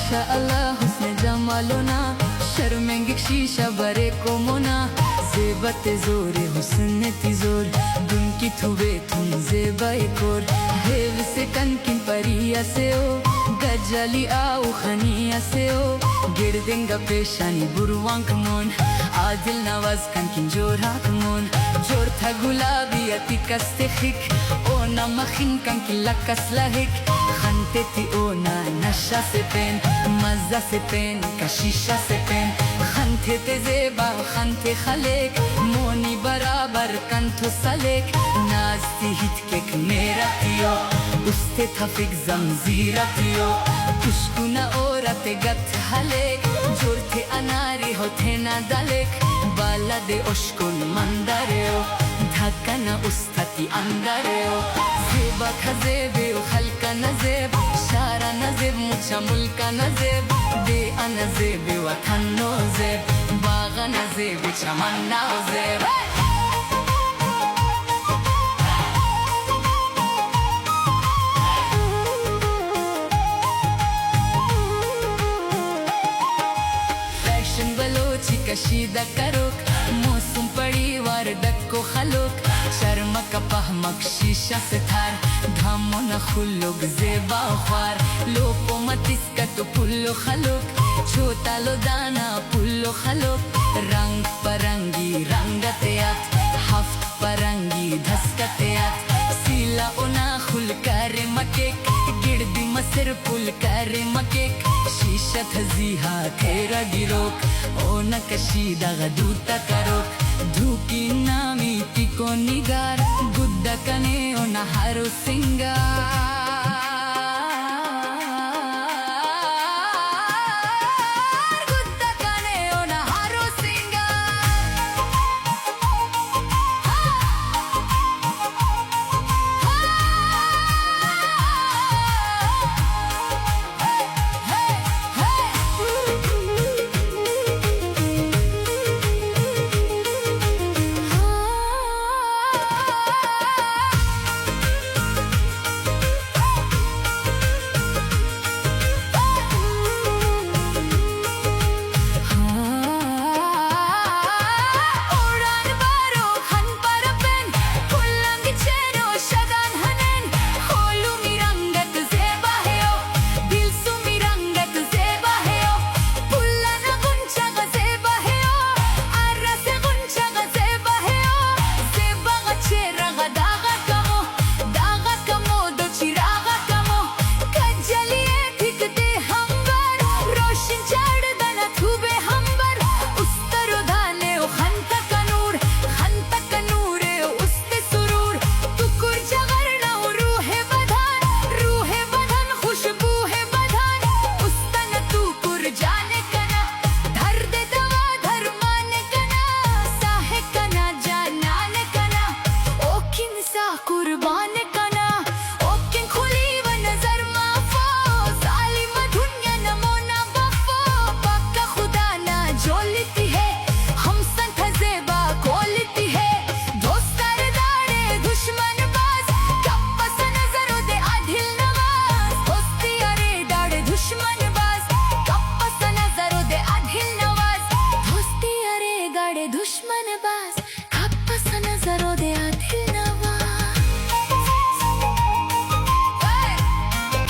माशाअल्लाह हुस्न जमालोना शर्मेंगे शीशा बरे को मोना जेबत जोरे हुस्न तिजोर दुन की थुबे तुम जेबाई कोर हेव से कनकिन परिया से ओ गजली आओ खनिया से ओ गिरदेंगा पेशानी बुरवांक मोन आदिल नवाज कनकिन जोराक मोन जोर था गुलाबी अति कस्ते खिक ओ ना मखिन कनकिन लकस लहिक खनते थी ओ ना नशा से पेन मजा से पेन कशीशा से पेन खनते ते जेबा खनते खलेक मोनी बराबर कंठो सलेक नाजती हित केक मेरा तियो उस्ते थफिक जमजीरा तियो कुशकुना ओरते गत हलेक जोरते अनारी होते ना दलेक बाला दे ओशकुन मंदारेओ धक्का ना उस्ताती अंदारेओ जेबा खजेबे खलका नजेब शारा नजेब मुचा मुल्का नजेब दे अनजेब वतन नोजेब बागा नजेब चमन नोजेब फैशन बलोची कशीदा करोक मौसम पड़ी वार डक्को खलोक शर्म का पहमक शीशा से थार घामो न खुलोक जेबा ख्वार लोपो मतिस का तो पुल्लो खलोक छोटा लो दाना पुल्लो खलोक रंग परंगी रंगतेयात हफ्त परंगी धसकतेयात सीला ओना खुल करे मकेक गिरदी मसर पुल करे मकेक शीशा थजीहा खेरा गिरोक ओ न कशीदा गदूता करोक धूकी नामी तिको निगार गुद्दा कने ओ नहारो सिंगार